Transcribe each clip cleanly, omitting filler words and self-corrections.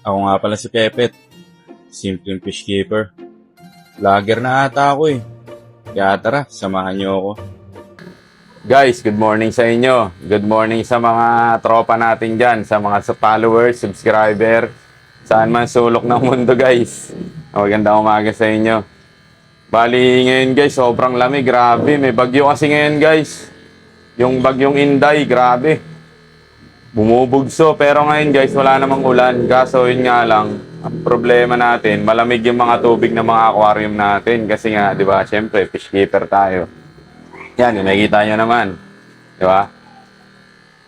Ako nga pala si Pepet, simpleng fish keeper. Vlogger na ata ako eh. Kaya tara, samahan niyo ako. Guys, good morning sa inyo. Good morning sa mga tropa natin dyan, sa mga followers, subscriber, saan man sulok ng mundo guys. Magandang umaga sa inyo. Bali ngayon guys, sobrang lamig, grabe. May bagyo kasi ngayon guys. Yung bagyong Inday, grabe. Bumubugso, pero ngayon guys, wala namang ulan. Kaso yun nga lang, ang problema natin, malamig yung mga tubig ng mga aquarium natin. Kasi nga, di ba, syempre, fish keeper tayo. Yan, yung nakikita nyo naman. Di ba?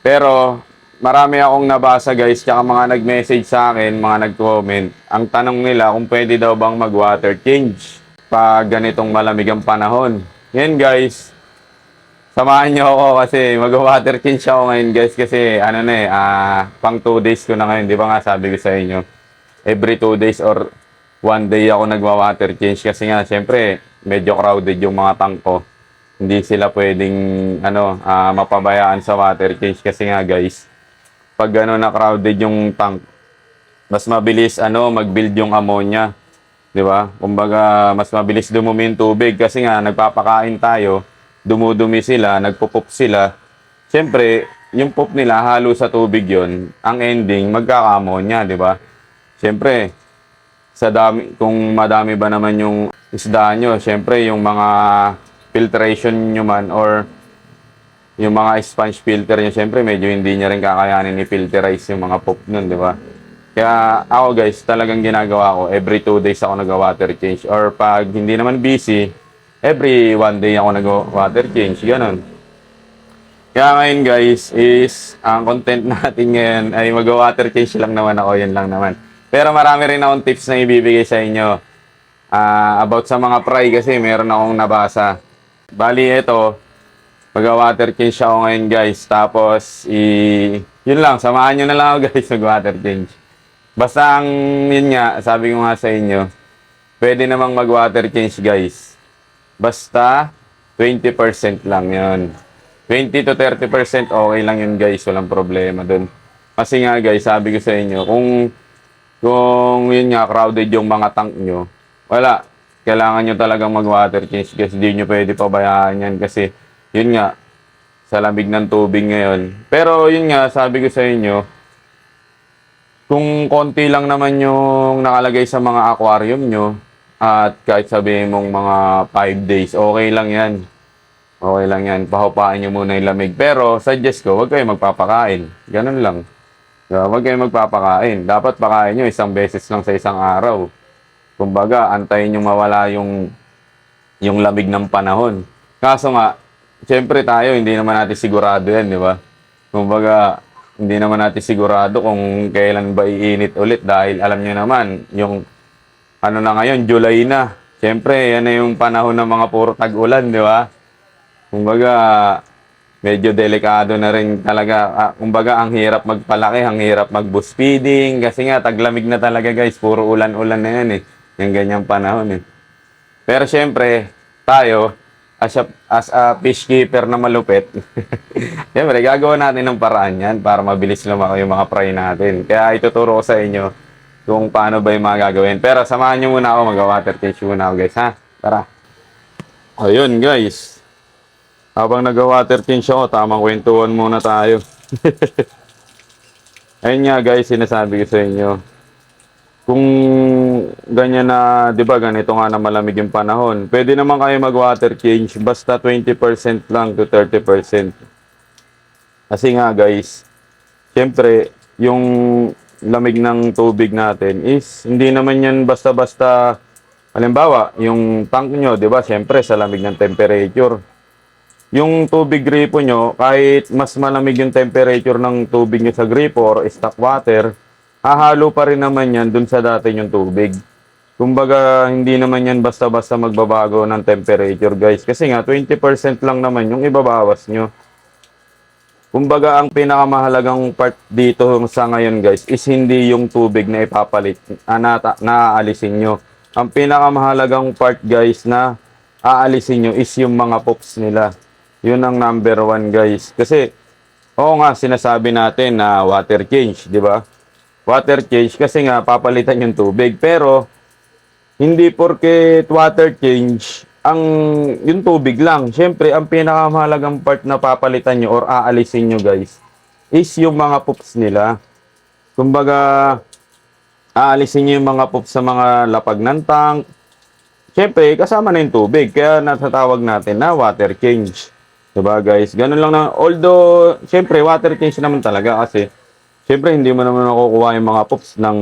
Pero, marami akong nabasa guys, tsaka mga nag-message sa akin, mga nag-comment. Ang tanong nila kung pwede daw bang mag-water change pag ganitong malamig ang panahon. Yan guys, samahan niyo ako kasi mag-water change ako ngayon guys kasi pang 2 days ko na ngayon. Di ba nga sabi ko sa inyo, every 2 days or 1 day ako nagwa-water change kasi nga syempre medyo crowded yung mga tank ko. Hindi sila pwedeng mapabayaan sa water change kasi nga guys, pag na crowded yung tank, mas mabilis mag-build yung ammonia, 'di ba? Kumbaga mas mabilis dumumi yung tubig kasi nga nagpapakain tayo, dumudumi sila, nagpo-poop sila. Siyempre, yung poop nila halo sa tubig 'yon. Ang ending magkaka-ammonia, 'di ba? Siyempre, kung madami ba naman yung isda nyo, siyempre yung mga filtration nyo man or yung mga sponge filter nyo, siyempre medyo hindi nyo rin kakayanin i-filterize yung mga poop nun, di ba? Kaya ako guys, talagang ginagawa ko, every 2 days ako nag-water change. Or pag hindi naman busy, every 1 day ako nag-water change, ganun. Kaya ngayon guys, ang content natin ngayon ay mag-water change lang naman ako, yan lang naman. Pero marami rin akong tips na ibibigay sa inyo about sa mga fry kasi meron akong nabasa. Bali ito, mag-water change ako ngayon guys. Tapos, yun lang, samahan nyo na lang ako guys mag-water change. Basta yun nga, sabi ko nga sa inyo, pwede namang mag-water change guys. Basta, 20% lang yun. 20 to 30% okay lang yun guys, walang problema dun. Kasi nga guys, sabi ko sa inyo, kung yun nga, crowded yung mga tank nyo, wala. Kailangan nyo talagang mag-water change kasi di nyo pwede pabayaan yan kasi yun nga, sa lamig ng tubig ngayon. Pero yun nga, sabi ko sa inyo, kung konti lang naman yung nakalagay sa mga aquarium nyo at kahit sabihin mong mga 5 days, okay lang yan. Okay lang yan. Pahupain nyo muna yung lamig. Pero suggest ko, huwag kayo magpapakain. Ganun lang. Huwag kayo magpapakain. Dapat pakain nyo isang beses lang sa isang araw. Kumbaga, antayin nyo mawala yung lamig ng panahon. Kaso nga, siyempre tayo, hindi naman natin sigurado yan, di ba? Kumbaga, hindi naman natin sigurado kung kailan ba iinit ulit dahil alam nyo naman, yung na ngayon, July na. Siyempre, yan na yung panahon ng mga puro tag-ulan, di ba? Kumbaga, medyo delikado na rin talaga. Kumbaga, ang hirap magpalaki, ang hirap mag-boost feeding. Kasi nga, taglamig na talaga guys. Puro ulan-ulan na yan eh. Yung ganyang panahon eh. Pero syempre, tayo, as a fish keeper na malupit, syempre, gagawa natin ng paraan yan para mabilis lumaki yung mga fry natin. Kaya ituturo ko sa inyo kung paano ba yung mga gagawin. Pero samahan nyo muna ako, mag-water change muna ako guys, ha? Tara. Ayun guys. Habang nag-water change ako, tamang kwentuhan muna tayo. Ayun nga guys, sinasabi ko sa inyo. Kung ganyan na, di ba, ganito nga na malamig yung panahon, pwede naman kayo mag-water change, basta 20% lang to 30%. Kasi nga guys, syempre, yung lamig ng tubig natin is, hindi naman yan basta-basta, halimbawa, yung tank nyo, di ba, syempre, sa lamig ng temperature. Yung tubig gripo nyo, kahit mas malamig yung temperature ng tubig nyo sa gripo or stock water, hahalo pa rin naman yan dun sa dati yung tubig. Kumbaga, hindi naman yan basta-basta magbabago ng temperature, guys. Kasi nga, 20% lang naman yung ibabawas nyo. Kumbaga, ang pinakamahalagang part dito sa ngayon, guys, is hindi yung tubig na ipapalit, na aalisin nyo. Ang pinakamahalagang part, guys, na aalisin nyo is yung mga poops nila. Yun ang number 1, guys. Kasi, oo nga, sinasabi natin na water change, di ba? water change kasi nga papalitan yung tubig. Pero hindi porket water change ang yung tubig lang. Siyempre, ang pinakamahalagang part na papalitan nyo or aalisin nyo guys is yung mga poops nila. Kumbaga, aalisin nyo yung mga poops sa mga lapag ng tank. Siyempre, kasama na yung tubig. Kaya natatawag natin na water change. Diba guys? Ganun lang na. Although, siyempre, water change naman talaga kasi siyempre, hindi mo naman nakukuha yung mga poops ng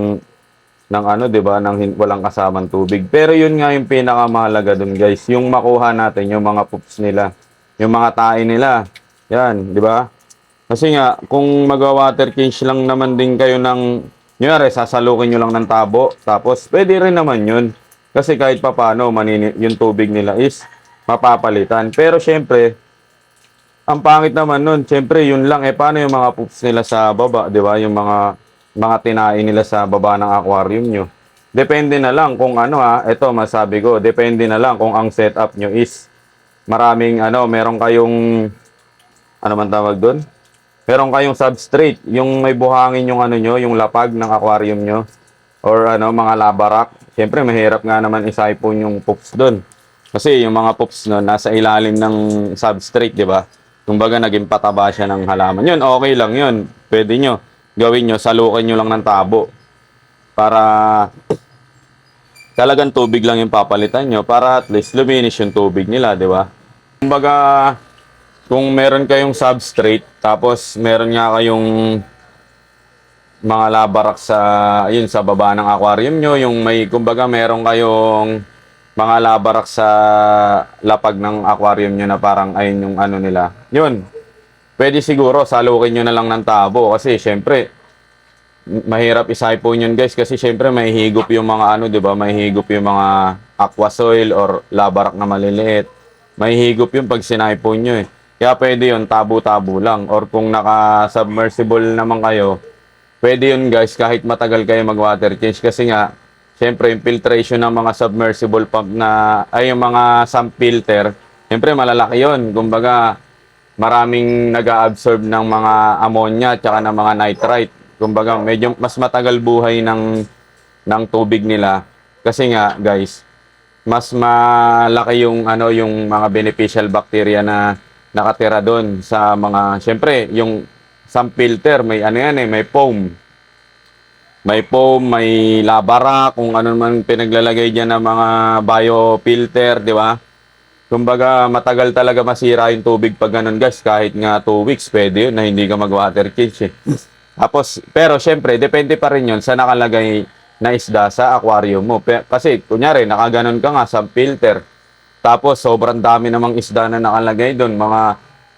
ano, 'di ba, ng walang kasamang tubig. Pero 'yun nga yung pinakamahalaga dun, guys, yung makuha natin yung mga poops nila, yung mga tae nila. 'Yan, 'di ba? Kasi nga kung magwa-water change lang naman din kayo ng kunyari, sasalukin nyo lang ng tabo, tapos pwede rin naman 'yun. Kasi kahit papaano yung tubig nila is mapapalitan. Pero syempre, ang pangit naman nun, syempre yun lang, paano yung mga poops nila sa baba, di ba? Yung mga tinae nila sa baba ng aquarium nyo. Depende na lang kung ano ito masabi ko, depende na lang kung ang setup nyo is maraming meron kayong, ano man tawag doon? Meron kayong substrate, yung may buhangin yung ano nyo, yung lapag ng aquarium nyo, or mga lava rock. Syempre, mahirap nga naman isipon yung poops doon. Kasi yung mga poops no, nasa ilalim ng substrate, di ba? Kumbaga, naging pataba siya ng halaman. Yun, okay lang yun. Pwede nyo. Gawin nyo, salukin nyo lang ng tabo. Para talagang tubig lang yung papalitan nyo. Para at least luminis yung tubig nila, di ba? Kumbaga, kung meron kayong substrate, tapos meron nga kayong mga labarak sa baba ng aquarium nyo, yung may, kumbaga, meron kayong mga labarak sa lapag ng aquarium nyo na parang ayun yung ano nila. Yun. Pwede siguro salukin nyo na lang ng tabo kasi syempre mahirap isipon yun guys kasi syempre may higop yung mga ano, 'di ba? May higop yung mga aqua soil or labarak na maliliit. May higop yung pag sinipon nyo eh. Kaya pwede yun tabo-tabo lang or kung naka-submersible naman kayo, pwede yun guys kahit matagal kayo mag-water change kasi nga siyempre, yung filtration ng mga submersible pump yung mga sump filter, siyempre malalaki yun. Kumbaga, maraming nag-absorb ng mga ammonia at ng mga nitrite. Kumbaga, medyo mas matagal buhay ng tubig nila. Kasi nga, guys, mas malaki yung mga beneficial bacteria na nakatira doon sa mga, siyempre, yung sump filter, may may foam. May foam, may labara, kung ano man pinaglalagay dyan ng mga biofilter, di ba? Kumbaga, matagal talaga masira yung tubig pag ganun, guys. Kahit nga 2 weeks, pwede yun na hindi ka mag-water change, eh. Tapos, pero syempre, depende pa rin yun sa nakalagay na isda sa aquarium mo. Kasi, kunyari, nakaganon ka nga sa filter. Tapos, sobrang dami namang isda na nakalagay doon. Mga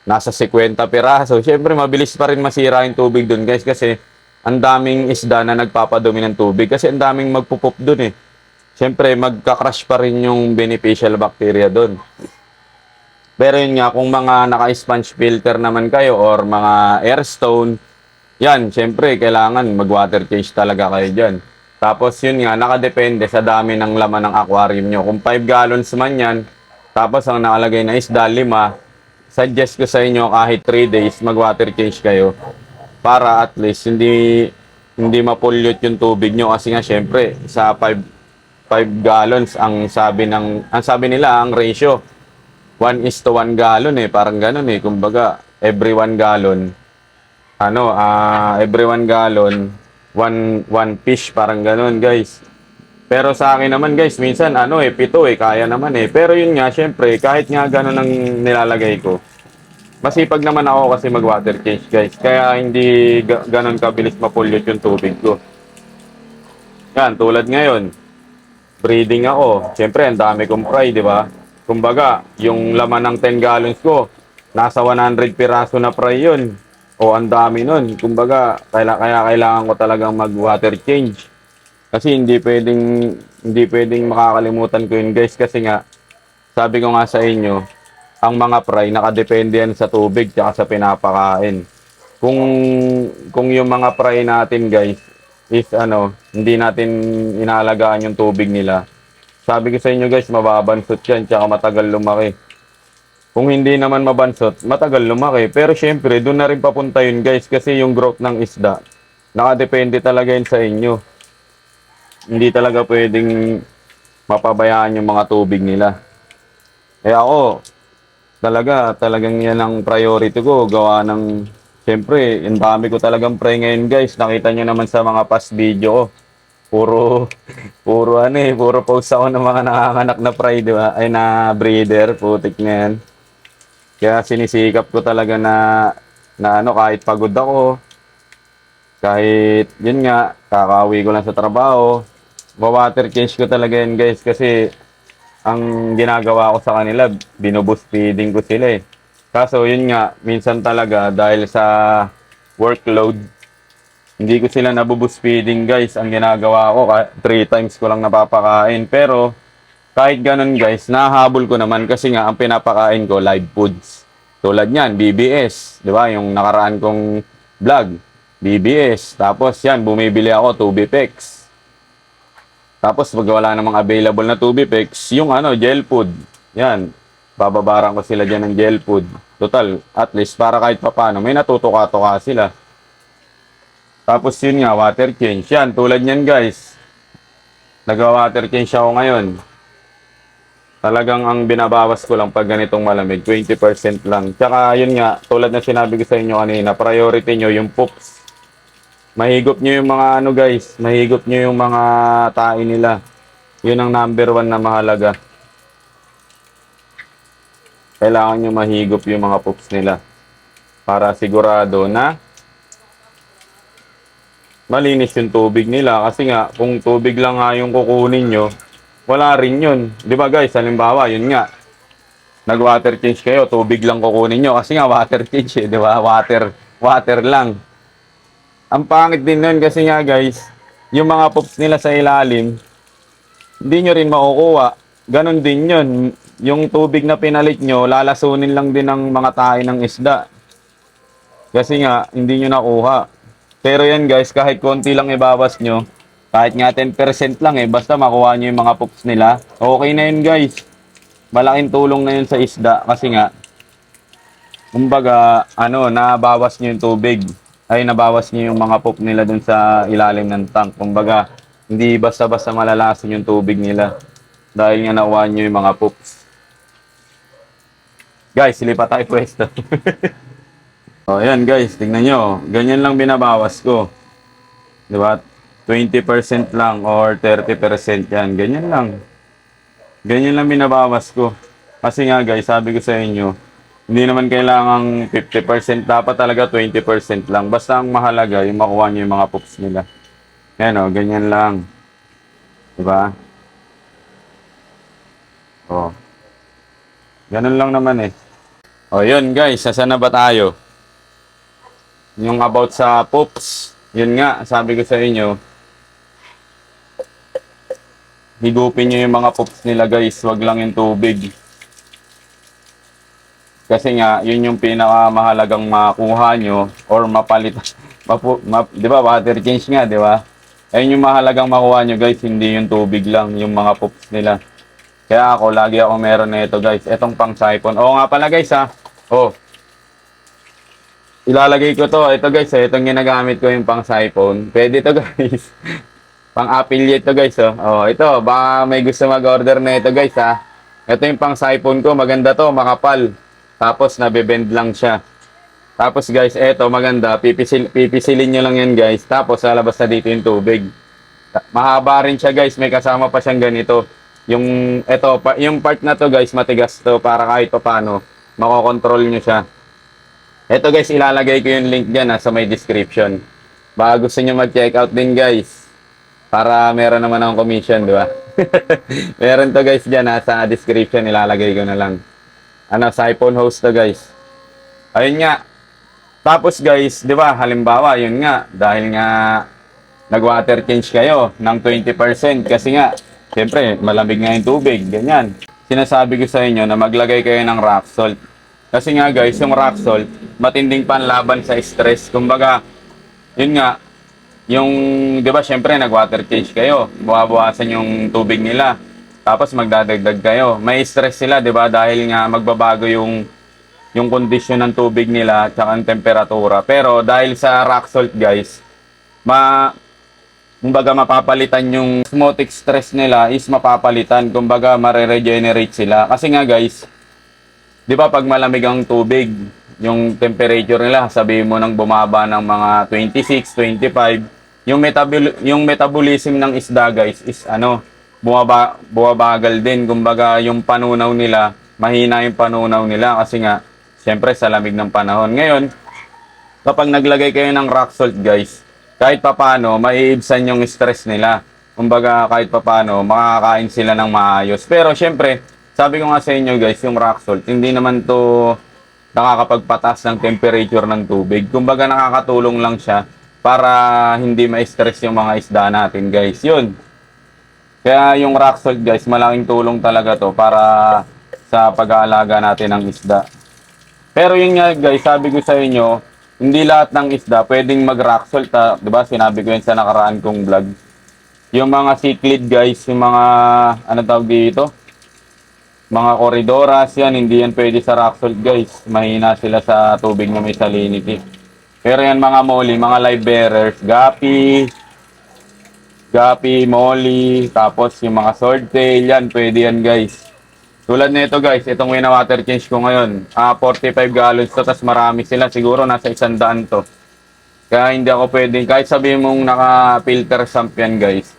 nasa 50 piraso. Syempre, mabilis pa rin masira yung tubig doon, guys. Kasi, ang daming isda na nagpapadumi ng tubig kasi ang daming magpupup dun eh. Siyempre, magka-crush pa rin yung beneficial bacteria dun. Pero yun nga, kung mga naka-sponge filter naman kayo or mga airstone, yan, siyempre, kailangan mag-water change talaga kayo dyan. Tapos yun nga, nakadepende sa dami ng laman ng aquarium nyo. Kung 5 gallons man yan, tapos ang nakalagay na isda, 5, suggest ko sa inyo kahit 3 days mag-water change kayo. Para at least hindi ma-pollute yung tubig nyo kasi nga syempre sa 5 gallons ang sabi nila ang ratio 1:1 gallon eh, parang ganoon eh. Kumbaga every 1 gallon every 1 gallon one fish, parang ganoon guys. Pero sa akin naman guys, minsan 7 kaya naman eh. Pero yun nga syempre kahit nga ganoon ang nilalagay ko, masipag naman ako kasi mag-water change, guys. Kaya hindi ganon kabilis ma-pollute yung tubig ko. Yan, tulad ngayon, breeding ako. Siyempre, ang dami kong fry, di ba? Kumbaga, yung laman ng 10 gallons ko, nasa 100 piraso na fry yun. O, ang dami nun. Kumbaga, kaya kailangan ko talagang mag-water change. Kasi hindi pwedeng makakalimutan ko yun, guys. Kasi nga, sabi ko nga sa inyo, ang mga fry nakadepende yan sa tubig at sa pinapakain. Kung yung mga fry natin guys is hindi natin inaalagaan yung tubig nila, sabi ko sa inyo guys, mababansot yan tsaka matagal lumaki. Kung hindi naman mabansot, matagal lumaki. Pero syempre, doon na rin papunta yun guys kasi yung growth ng isda Nakadepende talaga yun sa inyo. Hindi talaga pwedeng mapabayaan yung mga tubig nila. Eh ako, talagang yan ang priority ko. Gawa ng, siyempre, ang dami ko talagang pre ngayon guys. Nakita nyo naman sa mga past video ko. Puro, puro post ako ng mga nanganganak na fry, di ba? Ay, na breeder, putik na yan. Kaya sinisikap ko talaga na kahit pagod ako, kahit, yun nga, kakauwi ko lang sa trabaho, water change ko talaga yan guys, kasi ang ginagawa ko sa kanila, binuboost feeding ko sila eh. Kaso yun nga, minsan talaga dahil sa workload, hindi ko sila nabuboost feeding guys. Ang ginagawa ko, 3 times ko lang napapakain. Pero kahit ganun guys, nahahabol ko naman kasi nga ang pinapakain ko live foods. Tulad niyan, BBS, di ba? Yung nakaraan kong vlog, BBS. Tapos yan, bumibili ako Tubipex. Tapos pag wala namang available na Tubipex, yung gel food. Yan, bababaran ko sila dyan ng gel food. Total, at least para kahit papano, may natutuka-tuka sila. Tapos yun nga, water change. Yan, tulad niyan guys. Nag-water change ako ngayon. Talagang ang binabawas ko lang pag ganitong malamig, 20% lang. Tsaka yun nga, tulad na sinabi ko sa inyo kanina, priority nyo yung poops. Mahigop nyo yung mga guys, mahigop nyo yung mga tae nila. Yun ang number 1 na mahalaga. Kailangan nyo mahigop yung mga poops nila. Para sigurado na malinis yung tubig nila. Kasi nga, kung tubig lang nga yung kukunin nyo, wala rin yun. Di ba guys, halimbawa, yun nga, nag-water change kayo, tubig lang kukunin nyo. Kasi nga, water change eh, di ba? Water lang. Ang pangit din nun kasi nga guys, yung mga poops nila sa ilalim, hindi nyo rin makukuha. Ganon din yun. Yung tubig na pinalit nyo, lalasunin lang din ng mga tae ng isda. Kasi nga, hindi nyo nakuha. Pero yan guys, kahit konti lang ibawas nyo, kahit nga 10% lang basta makuha nyo yung mga poops nila, okay na yun guys. Malaking tulong na yun sa isda kasi nga, kumbaga, nabawas nyo yung tubig. Ay, nabawas nyo yung mga poop nila dun sa ilalim ng tank. Kumbaga, hindi basta-basta malalason yung tubig nila. Dahil nga nakuha nyo yung mga poops. Guys, silipat tayo pwesto. O, yan guys, tignan nyo. Ganyan lang binabawas ko. Diba? 20% lang or 30% yan. Ganyan lang. Ganyan lang binabawas ko. Kasi nga guys, sabi ko sa inyo, hindi naman kailangang 50%. Dapat talaga 20% lang. Basta ang mahalaga, yung makuha nyo yung mga poops nila. Yan o, ganyan lang. Diba? O. Ganun lang naman eh. O, yun guys, saan na ba tayo? Yung about sa poops, yun nga, sabi ko sa inyo, higupin nyo yung mga poops nila guys, wag lang yung tubig. Kasi nga, yun yung pinakamahalagang makuha nyo or mapalit. Di ba, water change nga, di ba? Ayun yung mahalagang makuha nyo guys, hindi yung tubig lang, yung mga poops nila. Kaya ako, lagi ako meron na ito guys, itong pang siphon. Oo nga pala guys ha, ilalagay ko to. Ito guys, itong ginagamit ko yung pang siphon. Pwede to guys. Pang affiliate to guys. Ito, baka may gusto mag-order na ito guys ha. Ito yung pang siphon ko. Maganda to, makapal. Tapos nabebend lang siya. Tapos guys, ito maganda. Pipisilin nyo lang yan guys. Tapos lalabas na dito yung tubig. Mahaba rin siya guys. May kasama pa siyang ganito. Yung part na to guys, matigas to. Para kahit pa paano, makokontrol nyo siya. Ito guys, ilalagay ko yung link dyan sa may description. Baka gusto nyo mag-check out din guys. Para meron naman akong commission, di ba? Meron to guys dyan sa description, ilalagay ko na lang. Siphon hose to guys. Ayun nga. Tapos guys, di ba, halimbawa, yun nga, dahil nga nag-water change kayo ng 20% kasi nga, siyempre, malamig nga yung tubig, ganyan. Sinasabi ko sa inyo na maglagay kayo ng rock salt. Kasi nga guys, yung rock salt, matinding panlaban sa stress. Kumbaga, yun nga, yung, di ba, syempre, nag-water change kayo. Buwabawasan yung tubig nila. Tapos magdadagdag kayo. May stress sila, di ba? Dahil nga magbabago yung kondisyon ng tubig nila at ang temperatura. Pero dahil sa rock salt, guys, kumbaga mapapalitan yung osmotic stress nila is mapapalitan. Kumbaga mare-regenerate sila. Kasi nga guys, di ba pag malamig ang tubig, yung temperature nila, sabihin mo nang bumaba ng mga 26, 25, yung metabolism ng isda guys is bumabagal din. Kumbaga yung panunaw nila, mahina yung panunaw nila kasi nga, siyempre sa lamig ng panahon. Ngayon, kapag naglagay kayo ng rock salt guys, kahit papano, maiibsan yung stress nila. Kumbaga, kahit papano, makakain sila ng maayos. Pero, syempre, sabi ko nga sa inyo guys, yung rock salt, hindi naman to nakakapagpatas ng temperature ng tubig. Kumbaga, nakakatulong lang siya para hindi ma-stress yung mga isda natin guys. Yun. Kaya yung rock salt guys, malaking tulong talaga to para sa pag-aalaga natin ng isda. Pero yun nga guys, sabi ko sa inyo, hindi lahat ng isda pwedeng mag-rock salt, ha? 'Di ba? Sinabi ko yun sa nakaraan kong vlog. Yung mga cichlid guys, yung mga ano tawag dito? Mga corridoras yan, hindi yan pwede sa rock salt guys. Mahina sila sa tubig na may salinity. Pero yan mga molly, mga live bearers, gapi, molly, tapos yung mga swordtail, yan pwede yan guys. Tulad nito guys, itong wina-water change ko ngayon. 45 gallons to, tas marami sila. Siguro nasa 100 to. Kaya hindi ako pwedeng, kahit sabihin mong naka-filter sump yan guys,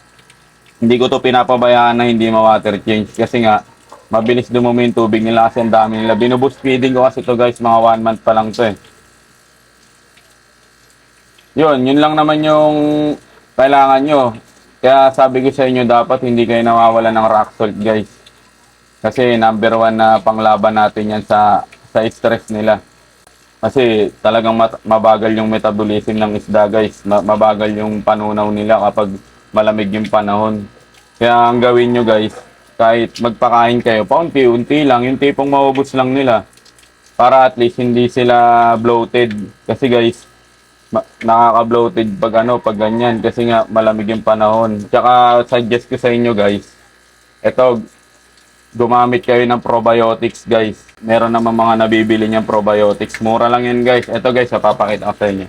hindi ko to pinapabayaan na hindi ma-water change. Kasi nga, mabilis dumumi yung tubig nila kasi ang dami nila. Binuboost feeding ko kasi to guys, mga 1 month pa lang to eh. Yun lang naman yung kailangan nyo. Kaya sabi ko sa inyo, dapat hindi kayo nawawala ng rock salt guys. Kasi number 1 na panglaban natin yan sa stress nila. Kasi talagang mabagal yung metabolism ng isda guys. Mabagal yung panunaw nila kapag malamig yung panahon. Kaya ang gawin nyo guys, kahit magpakain kayo, paunti-unti lang, yung tipong maubos lang nila. Para at least hindi sila bloated. Kasi guys, nakaka-bloated pag ganyan. Kasi nga malamig yung panahon. Tsaka suggest ko sa inyo guys, eto, gumamit kayo ng probiotics guys. Meron naman mga nabibili niyang probiotics. Mura lang yan guys. Ito guys, papakita ko sa inyo.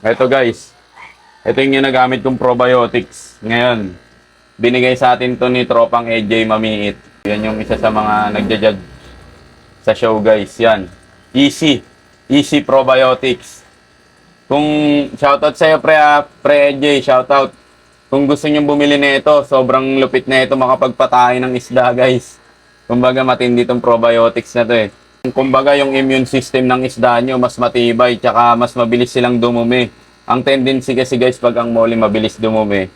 Ito guys. Ito yung ginagamit kong probiotics. Ngayon, binigay sa atin to ni Tropang AJ Mamiit. Yan yung isa sa mga nagja-judge sa show guys. Yan. Easy Probiotics. Kung shoutout sa'yo pre AJ, shoutout. Kung gusto nyo bumili na ito, sobrang lupit na ito makapagpatay ng isda guys. Kumbaga matindi itong probiotics na to eh. Kumbaga yung immune system ng isda nyo mas matibay, tsaka mas mabilis silang dumumi. Ang tendency kasi guys pag ang molly mabilis dumumi,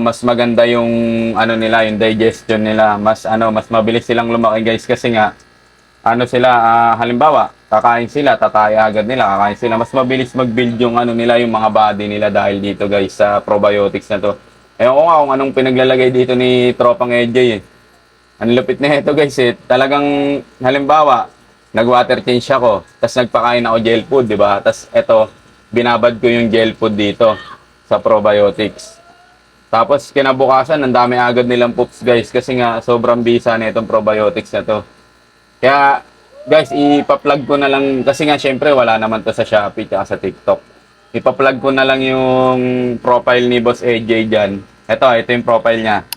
mas maganda yung nila, yung digestion nila. Mas mabilis silang lumaki guys kasi nga halimbawa, kakain sila, tataya agad nila, kakain sila. Mas mabilis mag-build yung nila, yung mga body nila dahil dito guys sa probiotics na to. Ewan ko nga kung anong pinaglalagay dito ni Tropang AJ eh. Ang lupit na ito guys eh. Talagang halimbawa, nag-water change ako, tapos nagpakain ako gel food, di ba? Tapos eto, binabad ko yung gel food dito sa probiotics. Tapos kinabukasan, ang dami agad nilang poops guys kasi nga sobrang bisa na itong probiotics na to. Kaya guys, ipa-plug ko na lang kasi nga syempre wala naman to sa Shopee at sa TikTok. Ipa-plug ko na lang yung profile ni Boss AJ diyan. Ito yung profile niya.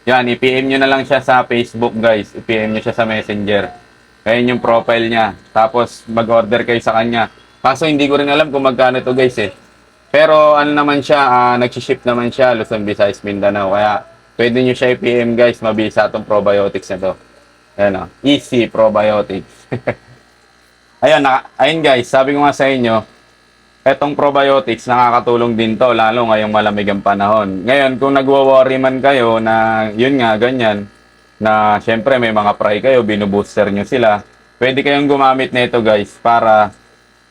Yan, i-PM nyo na lang siya sa Facebook guys. I-PM nyo siya sa Messenger. Ayan yung profile niya. Tapos mag-order kayo sa kanya. Kaso hindi ko rin alam kung magkano to guys eh. Pero naman siya, nag-ship naman siya Luzon, Visayas, Mindanao. Kaya pwede nyo siya i-PM guys. Mabisa itong probiotics na to. Ayan Easy Probiotics. Ayun guys, sabi ko nga sa inyo, etong probiotics nakakatulong din to lalo ngayong malamig ang panahon. Ngayon, kung nagwo-worry man kayo na yun nga, ganyan, na syempre may mga fry kayo, binubooster nyo sila, pwede kayong gumamit na ito guys para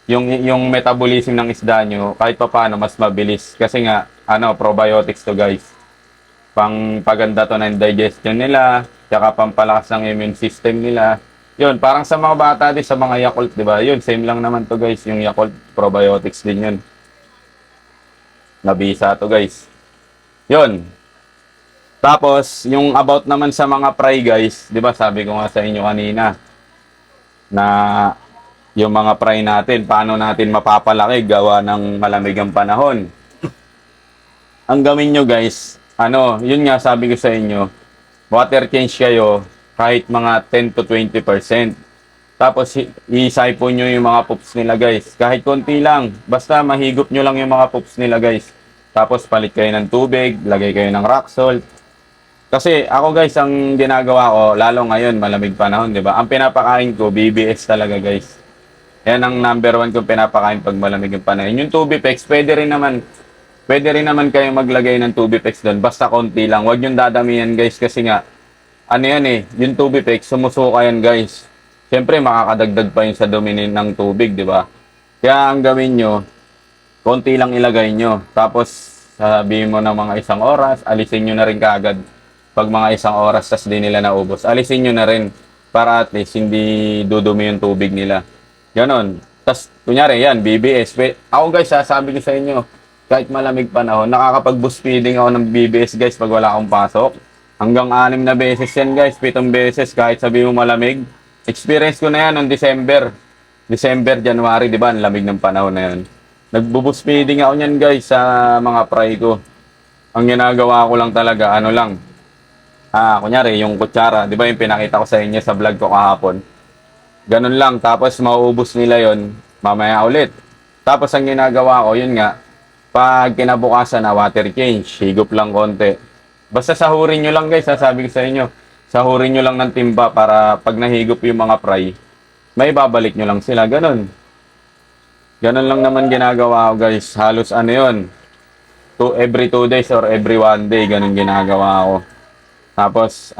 yung metabolism ng isda nyo kahit papaano mas mabilis. Kasi nga, probiotics to guys. Paganda to ng digestion nila, tsaka pampalakas ng immune system nila. Yun, parang sa mga bata din, sa mga Yakult, di ba? Yun, same lang naman to guys. Yung Yakult, probiotics din yun. Nabisa to guys. Yun. Tapos, yung about naman sa mga fry guys, di ba sabi ko nga sa inyo kanina, na yung mga fry natin, paano natin mapapalaki gawa ng malamig ang panahon. Ang gawin nyo guys, yun nga sabi ko sa inyo, water change kayo kahit mga 10 to 20%. Tapos i-siphon nyo yung mga poops nila guys. Kahit konti lang, basta mahigop nyo lang yung mga poops nila guys. Tapos palit kayo ng tubig, lagay kayo ng rock salt. Kasi ako guys, ang ginagawa ko, lalo ngayon, malamig panahon, di ba? Ang pinapakain ko, BBS talaga guys. Yan ang number 1 kong pinapakain pag malamig yung panahon. Yung Tubipex, pwede rin naman kayo maglagay ng Tubipex doon. Basta konti lang. Huwag yung dadamihan guys kasi nga, yung Tubipex, sumusuka yan guys. Siyempre, makakadagdag pa yun sa dumi ng tubig, di ba? Kaya ang gawin nyo, konti lang ilagay nyo. Tapos, sabihin mo ng mga 1 oras, alisin nyo na rin kaagad. Pag mga 1 oras, tas di nila naubos, alisin nyo na rin para at least hindi dudumi yung tubig nila. Ganon. Tas, kunyari, yan, BBS. Ako guys, sabi ko sa inyo, kahit malamig panahon, nakakapag-boost feeding ako ng BBS guys pag wala akong pasok. Hanggang 6 na beses yan guys, 7 beses kahit sabi mo malamig. Experience ko na yan noong December, January, di ba? Ang lamig ng panahon na yan. Nagbo-boost feeding ako niyan guys sa mga fry ko. Ang ginagawa ko lang talaga, kunyari yung kutsara, di ba yung pinakita ko sa inyo sa vlog ko kahapon. Ganun lang, tapos mauubos nila yon mamaya ulit. Tapos ang ginagawa ko, yun nga, pag kinabukasan na water change, higop lang konti. Basta sahurin nyo lang guys, sabi ko sa inyo. Sahurin nyo lang ng timba para pag nahigop yung mga fry, may babalik nyo lang sila. Ganon. Ganon lang naman ginagawa ko guys. Halos yun. Every 2 days or every 1 day, ganon ginagawa ko. Tapos,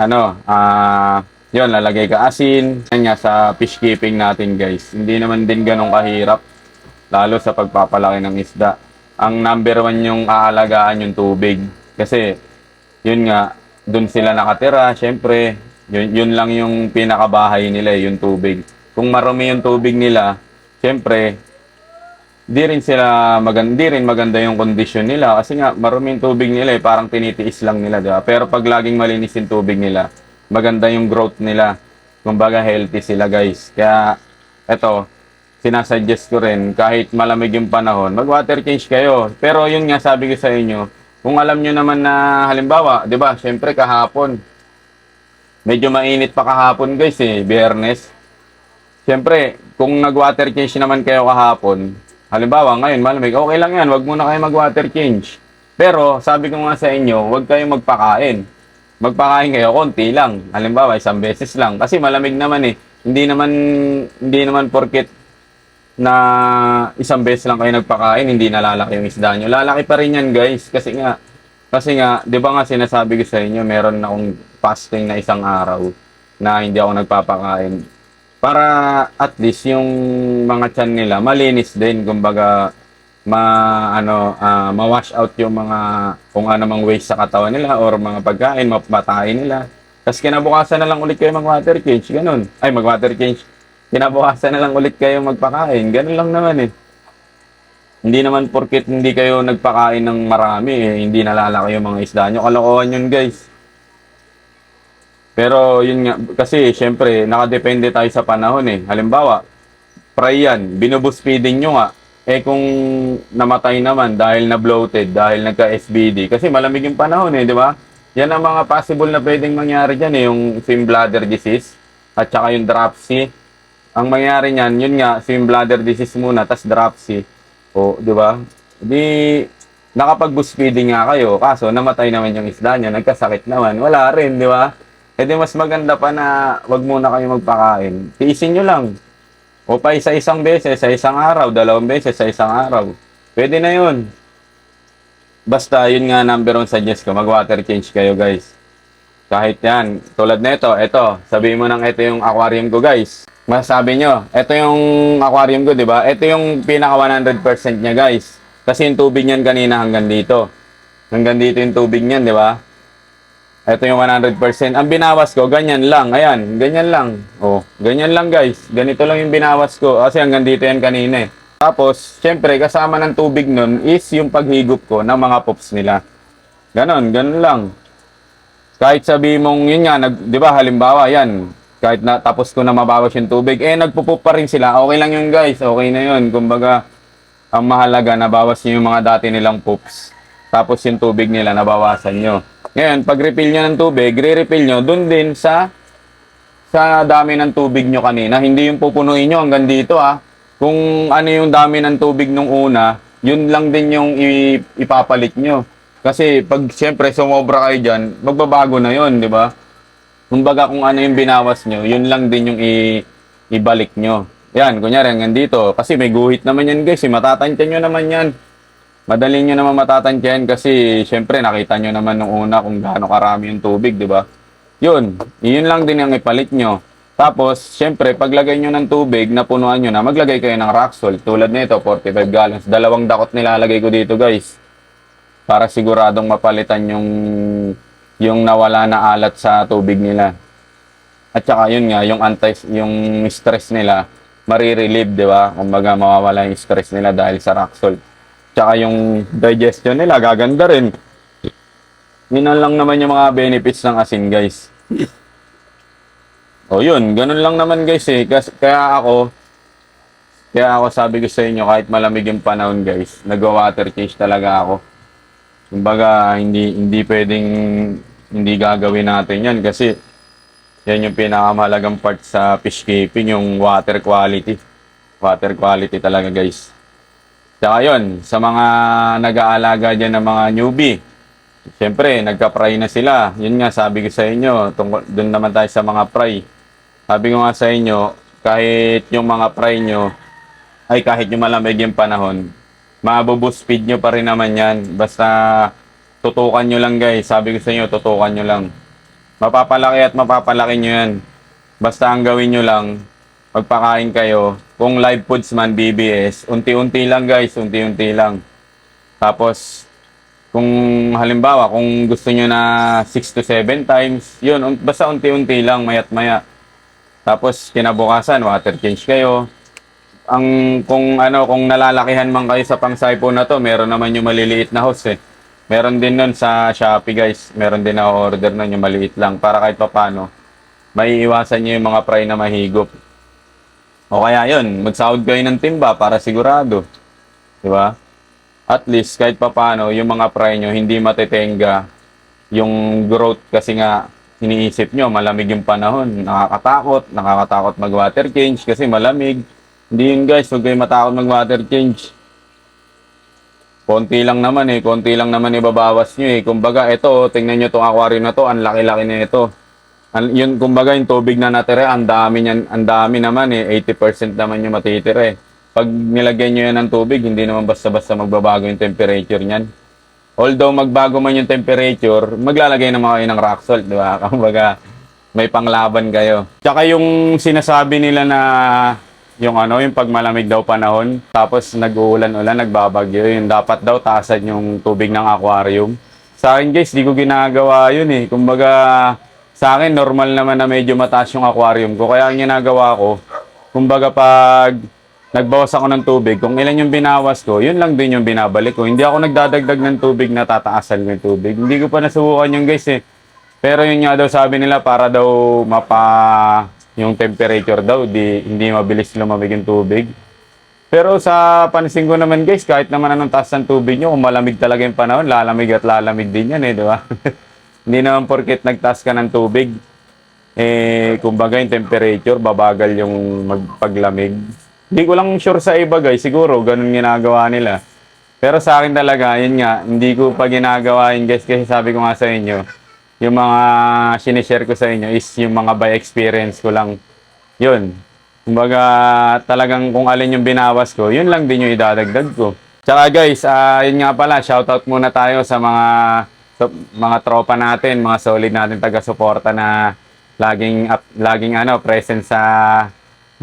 yun, lalagay ka asin. Yan nga sa fish keeping natin guys. Hindi naman din ganong kahirap. Lalo sa pagpapalaki ng isda. Ang number 1 yung aalagaan yung tubig. Kasi, yun nga, dun sila nakatira. Siyempre, yun lang yung pinakabahay nila, yung tubig. Kung marumi yung tubig nila, siyempre, di rin maganda yung kondisyon nila. Kasi nga, marumi yung tubig nila, parang tinitiis lang nila. Diba? Pero pag laging malinis yung tubig nila, maganda yung growth nila. Kumbaga, healthy sila guys. Kaya, eto, sinasuggest ko rin, kahit malamig yung panahon, mag-water change kayo. Pero yun nga sabi ko sa inyo, kung alam nyo naman na halimbawa, di ba, syempre kahapon, medyo mainit pa kahapon guys Biyernes. Syempre, kung nag-water change naman kayo kahapon, halimbawa ngayon malamig, okay lang yan, wag muna kayo mag-water change. Pero, sabi ko nga sa inyo, wag kayong magpakain. Magpakain kayo, konti lang. Halimbawa, 1 beses lang. Kasi malamig naman Hindi naman porket na 1 beses lang kayo nagpakain, hindi nalalaki yung isda nyo. Lalaki pa rin yan guys. Kasi nga, di ba nga sinasabi ko sa inyo, meron na akong fasting na 1 araw na hindi ako nagpapakain. Para at least yung mga tiyan nila, malinis din. Kumbaga, ma-wash out yung mga kung anumang waste sa katawan nila or mga pagkain, mapatayin nila. Tapos kinabukasan na lang ulit kayo mag-water change, ganun. Ay, mag-water change. Kinabukasan na lang ulit kayo magpakain. Ganun lang naman Hindi naman porket hindi kayo nagpakain ng marami hindi nalalaki yung mga isda nyo. Kalokohan yun guys. Pero yun nga, kasi syempre nakadepende tayo sa panahon Halimbawa, fry yan, binuboost feeding nyo nga. Kung namatay naman dahil na bloated, dahil nagka-SBD. Kasi malamig yung panahon di ba? Yan ang mga possible na pwedeng mangyari dyan yung swim bladder disease at saka yung dropsy. Ang mangyari niyan, yun nga, swim bladder disease muna, tas dropsy. Di ba? Di, nakapag-boost feeding nga kayo, kaso namatay naman yung isda niya, nagkasakit naman. Wala rin, di ba? Di mas maganda pa na wag muna kayo magpakain. Tiisin nyo lang. O pa isa 1 beses, sa 1 araw, 2 beses, sa 1 araw. Pwede na yun. Basta, yun nga number 1 suggest ko, mag-water change kayo guys. Kahit yan, tulad na ito, sabihin mo nang ito yung aquarium ko guys. Masasabi nyo, ito yung aquarium ko, di ba? Ito yung pinaka 100% niya, guys. Kasi yung tubig niyan kanina hanggang dito. Hanggang dito yung tubig niyan, di ba? Ito yung 100%. Ang binawas ko, ganyan lang. Ayan, ganyan lang. Ganyan lang, guys. Ganito lang yung binawas ko. Kasi hanggang dito yan kanina Tapos, syempre, kasama ng tubig nun is yung paghigop ko ng mga pops nila. Ganon lang. Kahit sabi mong, yun nga, di ba, halimbawa, yan, Kahit na tapos ko na mabawas yung tubig, nagpupup pa rin sila. Okay lang yun guys, okay na yun. Kumbaga, ang mahalaga, nabawas nyo yung mga dati nilang poops. Tapos yung tubig nila, nabawasan nyo. Ngayon, pag refill nyo ng tubig, re-refill nyo dun din sa dami ng tubig nyo kanina. Hindi yung pupunuin nyo hanggang dito Kung ano yung dami ng tubig nung una, yun lang din yung ipapalit nyo. Kasi pag siyempre sumobra kayo dyan, magbabago na yun, di ba? Kumbaga kung ano yung binawas nyo, yun lang din yung ibalik nyo. Yan, kunyari hanggang dito. Kasi may guhit naman yan guys, matatantyan nyo naman yan. Madali nyo naman matatantyan kasi siyempre nakita nyo naman nung una kung gaano karami yung tubig, di ba? Yun lang din yung ipalit nyo. Tapos, siyempre, paglagay nyo ng tubig, napunuan nyo na, maglagay kayo ng rock salt. Tulad nito, 45 gallons. 2 dakot nilalagay ko dito, guys. Para siguradong mapalitan yung nawala na alat sa tubig nila. At saka, yun nga, yung stress nila, marirelieve, di ba? Kumbaga, mawawala yung stress nila dahil sa rock salt. Tsaka yung digestion nila, gaganda rin. Yun lang naman yung mga benefits ng asin, guys. O yun, ganun lang naman guys Kaya ako sabi ko sa inyo, kahit malamig yung panahon guys, nagwa-water change talaga ako. Kumbaga, hindi pwedeng hindi gagawin natin yan kasi yan yung pinakamahalagang part sa fish keeping, yung water quality. Water quality talaga guys. Tsaka yun, sa mga nag-aalaga dyan ng mga newbie, siyempre, nagka-fry na sila. Yun nga, sabi ko sa inyo, doon naman tayo sa mga fry. Sabi ko nga sa inyo, kahit yung mga fry nyo, kahit yung malamig yung panahon, mabuboost speed nyo pa rin naman yan. Basta tutukan nyo lang guys. Sabi ko sa inyo, tutukan nyo lang. Mapapalaki at mapapalaki nyo yan. Basta ang gawin nyo lang, magpakain kayo. Kung live foods man, BBS, unti-unti lang guys, unti-unti lang. Tapos, kung halimbawa, kung gusto nyo na 6 to 7 times, yun, basta unti-unti lang, mayat maya. Tapos, kinabukasan, water change kayo. Kung nalalakihan man kayo sa pang-sipon na to, meron naman yung maliliit na hose Meron din nun sa Shopee guys, meron din na order nun yung maliit lang para kahit papano, may iwasan nyo yung mga fry na mahigop. O kaya yun, magsahod kayo ng timba para sigurado. Diba? At least, kahit papano, yung mga fry nyo, hindi matetenga yung growth kasi nga, iniisip nyo, malamig yung panahon. Nakakatakot mag-water change kasi malamig. Hindi yun guys, huwag kayo matakot mag-water change. Konti lang naman ibabawas nyo Kumbaga, ito, tingnan nyo itong aquarium na to, ang laki-laki na ito. Yun, kumbaga, yung tubig na natira, ang dami naman 80% naman yung matitira Pag nilagyan nyo yan ng tubig, hindi naman basta-basta magbabago yung temperature niyan. Although magbago man yung temperature, maglalagay naman kayo ng rock salt, di ba? Kumbaga, may panglaban kayo. Tsaka yung sinasabi nila na yung pag malamig daw panahon, tapos nag-uulan-ulan, nagbabagyo, yung dapat daw taasan yung tubig ng aquarium. Sa akin guys, di ko ginagawa yun Kumbaga, sa akin, normal naman na medyo mataas yung aquarium ko. Kaya ang ginagawa ko, kumbaga pag nagbawas ako ng tubig, kung ilan yung binawas ko, yun lang din yung binabalik ko. Hindi ako nagdadagdag ng tubig na tataasan ko yung tubig. Hindi ko pa nasubukan yung guys Pero yun nga daw sabi nila para daw yung temperature daw, hindi mabilis lumamig yung tubig. Pero sa pansin ko naman guys, kahit naman anong taas ng tubig nyo, kung malamig talaga yung panahon, lalamig at lalamig din yan di ba? Hindi naman porket nagtaas ka ng tubig, kumbaga yung temperature, babagal yung magpaglamig. Hindi ko lang sure sa iba guys, siguro ganun ginagawa nila. Pero sa akin talaga, yun nga, hindi ko pa ginagawa yun guys kasi sabi ko nga sa inyo, yung mga sinishare ko sa inyo is yung mga by experience ko lang. Yun. Kumbaga talagang kung alin yung binawas ko, yun lang din yung idadagdag ko. Tsaka guys, yun nga pala, shoutout muna tayo sa mga tropa natin, mga solid natin taga-suporta na laging present sa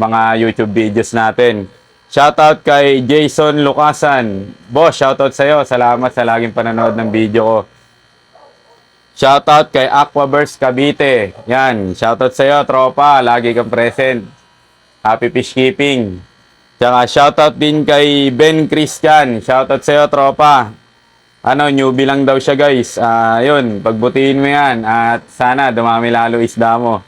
mga YouTube videos natin. Shoutout kay Jason Lucasan. Boss, shoutout sa'yo. Salamat sa laging panonood ng video ko. Shoutout kay Aquaverse Cavite. Yan, shoutout sa'yo, tropa. Lagi kang present. Happy fish keeping. Tsaka shoutout din kay Ben Christian. Shoutout sa'yo, tropa. Newbie lang daw siya guys. Yun, pagbutihin mo yan. At sana dumami lalo isda mo.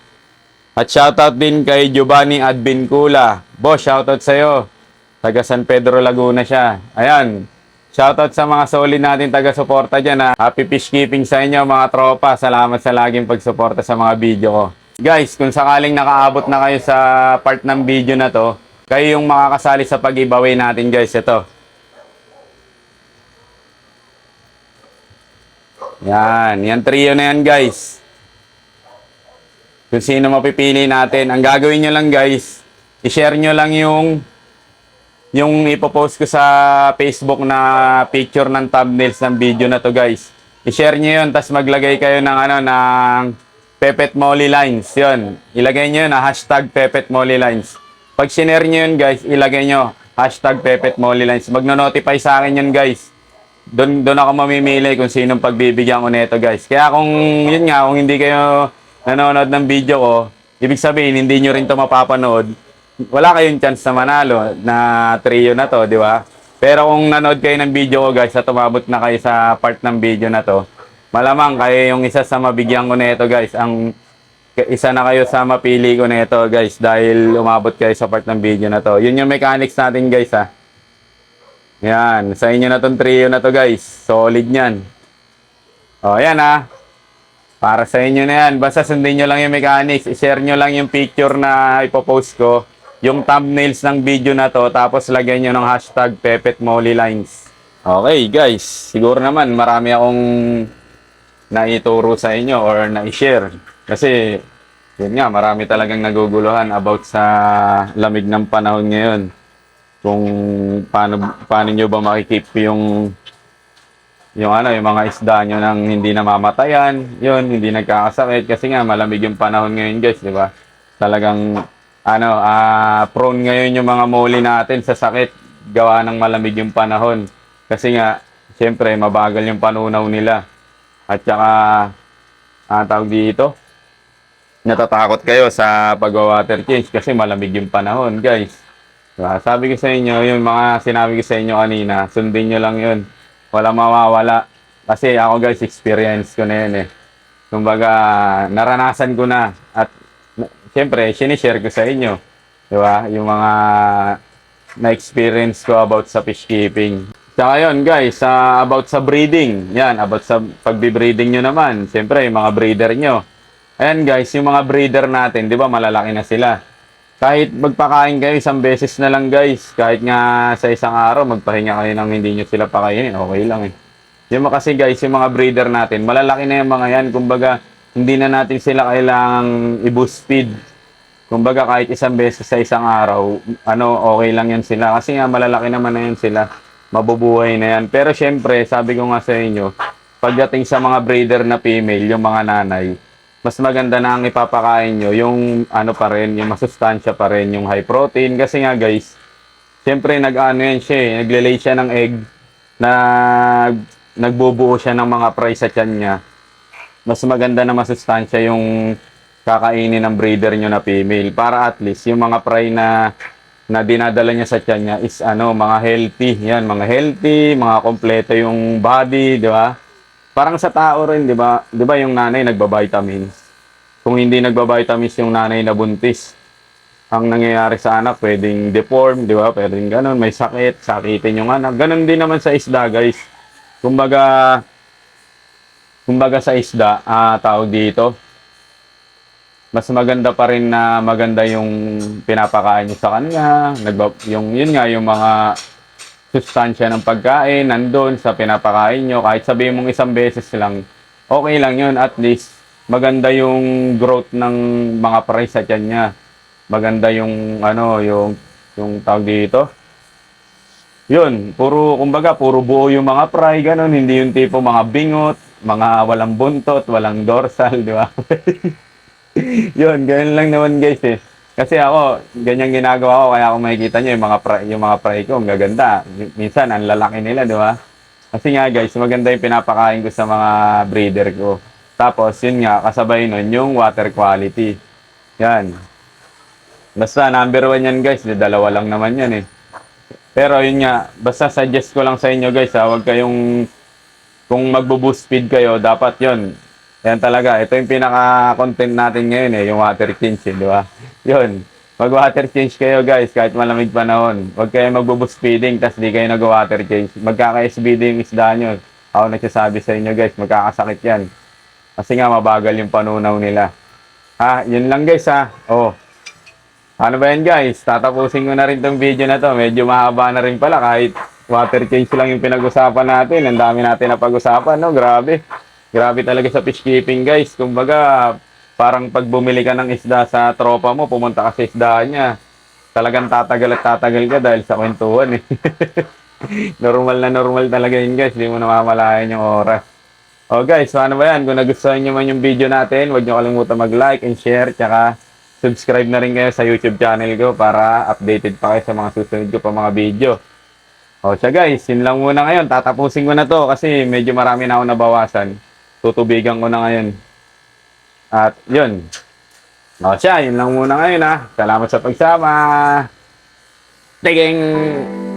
At shoutout din kay Giovanni Advincula. Boss, shoutout sa'yo. Taga San Pedro, Laguna siya. Ayan. Shoutout sa mga solid natin taga-suporta dyan ha. Happy fish keeping sa inyo mga tropa. Salamat sa laging pagsuporta sa mga video ko. Guys, kung sakaling nakaabot na kayo sa part ng video na to, kayo yung makakasali sa pag-giveaway natin guys. Ito. Yan. Yan trio na yan guys. Kung sino mapipili natin. Ang gagawin nyo lang guys, i-share nyo lang yung ipopost ko sa Facebook na picture ng thumbnails ng video na to guys. I-share nyo yun, tapos maglagay kayo ng ng Pepet Molly Lines. Yun. Ilagay nyo yun na hashtag Pepet Molly Lines. Pag sinare nyo yun guys, ilagay nyo hashtag Pepet Molly Lines. Magno-notify sa akin yun guys. Doon ako mamimili kung sinong pagbibigyan ko nito guys. Kaya kung yun nga, kung hindi kayo nanonood ng video ko, ibig sabihin hindi nyo rin to mapapanood, wala kayong chance na manalo na trio na to, di ba? Pero kung nanood kayo ng video ko guys at umabot na kayo sa part ng video na to, malamang kayo yung isa sa mabigyan ko nito guys. Ang isa na kayo sa mapili ko nito guys dahil umabot kayo sa part ng video na to. Yun yung mechanics natin guys ha. Yan, sa inyo na tong trio na to guys. Solid yan. O yan ha. Para sa inyo na yan. Basta sundin nyo lang yung mechanics. I-share nyo lang yung picture na ipopost ko. Yung thumbnails ng video na to. Tapos lagyan nyo ng hashtag Pepet Molly Lines. Okay guys. Siguro naman marami akong naituro sa inyo or na-share. Kasi yun nga, marami talagang naguguluhan about sa lamig ng panahon ngayon. Kung paano nyo ba makikip yung mga isda nyo nang hindi namamatayan, yun, hindi nagkakasakit kasi nga malamig yung panahon ngayon guys, di ba? Talagang prone ngayon yung mga moli natin sa sakit gawa ng malamig yung panahon. Kasi nga, siyempre, mabagal yung panunaw nila. At saka, tawag dito, natatakot kayo sa pag-water change kasi malamig yung panahon guys. Diba? Sabi ko sa inyo, yung mga sinabi ko sa inyo kanina, sundin nyo lang yun. Wala mawawala. Kasi ako guys, experience ko na yun eh. Kumbaga, naranasan ko na. At siyempre, sinishare ko sa inyo. Diba? Yung mga na-experience ko about sa fish keeping. Saka yun guys, about sa breeding. Yan, about sa pagbe-breeding nyo naman. Siyempre, yung mga breeder nyo. Ayan guys, yung mga breeder natin, di ba malalaki na sila. Kahit magpakain kayo isang beses na lang guys, kahit nga sa isang araw magpahinga kayo nang hindi nyo sila pakainin, okay lang eh. Yung kasi guys, yung mga breeder natin, malalaki na yung mga yan, kumbaga hindi na natin sila kailangang i-boost feed. Kumbaga kahit isang beses sa isang araw, okay lang yan sila. Kasi nga malalaki naman na yan sila, mabubuhay na yan. Pero syempre, sabi ko nga sa inyo, pagdating sa mga breeder na female, yung mga nanay, mas maganda na ang ipapakain nyo, yung pa rin, yung masustansya pa rin, yung high protein. Kasi nga guys, siyempre yan siya eh, nagle-lay siya ng egg, nagbubuo siya ng mga fry sa tiyan niya. Mas maganda na masustansya yung kakainin ng breeder nyo na female. Para at least, yung mga fry na dinadala niya sa tiyan niya is mga healthy. Yan, mga healthy, mga kompleto yung body, di ba? Parang sa tao rin, di ba? Di ba yung nanay nagba-vitamins? Kung hindi nagba-vitamins yung nanay na buntis, ang nangyayari sa anak, pwedeng deform, di ba? Pwedeng ganun, may sakit, sakitin yung anak. Ganun din naman sa isda, guys. Kumbaga sa isda, tawag dito, mas maganda pa rin na maganda yung pinapakain nyo sa kanya. Yun nga, yung mga sustansya ng pagkain, nandun sa pinapakain nyo. Kahit sabihin mong isang beses lang, okay lang yun. At least, maganda yung growth ng mga fry sa tiyan niya. Maganda yung, yung tawag dito. Yun, kumbaga, puro buo yung mga fry, ganun. Hindi yung tipo mga bingot, mga walang buntot, walang dorsal, di ba? Yun, ganun lang naman guys eh. Kasi ako, ganyan ginagawa ko, kaya kung makikita nyo, yung mga fry ko, ang gaganda. Minsan, ang lalaki nila, di ba? Kasi nga guys, maganda yung pinapakain ko sa mga breeder ko. Tapos, yun nga, kasabay nun, yung water quality. Yan. Basta, number 1 yan guys, dalawa lang naman yan eh. Pero yun nga, basta suggest ko lang sa inyo guys, huwag kayong, kung magbo-boost feed kayo, dapat yun, Yan talaga. Ito yung pinaka-content natin ngayon eh, yung water change, di ba? Yun. Mag-water change kayo guys, kahit malamig panahon. Huwag kayo magbo-boost feeding, tas di kayo nag-water change. Magkaka-SBD yung isda nyo. Ako nagsasabi sa inyo guys, magkakasakit yan. Kasi nga, mabagal yung panunaw nila. Ha, yun lang guys ha. Oh. Ano ba yan guys? Tatapusin ko na rin tong video na to. Medyo mahaba na rin pala kahit water change lang yung pinag-usapan natin. Ang dami natin na pag-usapan, no? Grabe. Grabe talaga sa fish keeping guys. Kumbaga, parang pag bumili ka ng isda sa tropa mo, pumunta ka sa isdaan niya. Talagang tatagal at tatagal ka dahil sa kwentuhan eh. Normal na normal talaga yun guys. Hindi mo namamalayan yung oras. Oh guys, so ano ba yan? Kung nagustuhan nyo man yung video natin, huwag nyo kalimutan mag-like and share. Tsaka subscribe na rin kayo sa YouTube channel ko para updated pa kayo sa mga susunod ko pa mga video. O siya guys, yun lang muna ngayon. Tatapusin ko na to kasi medyo marami na ako nabawasan. Tutubigan ko na ngayon. At yun. O siya, yun lang muna ngayon ha. Salamat sa pagsama. Tiging!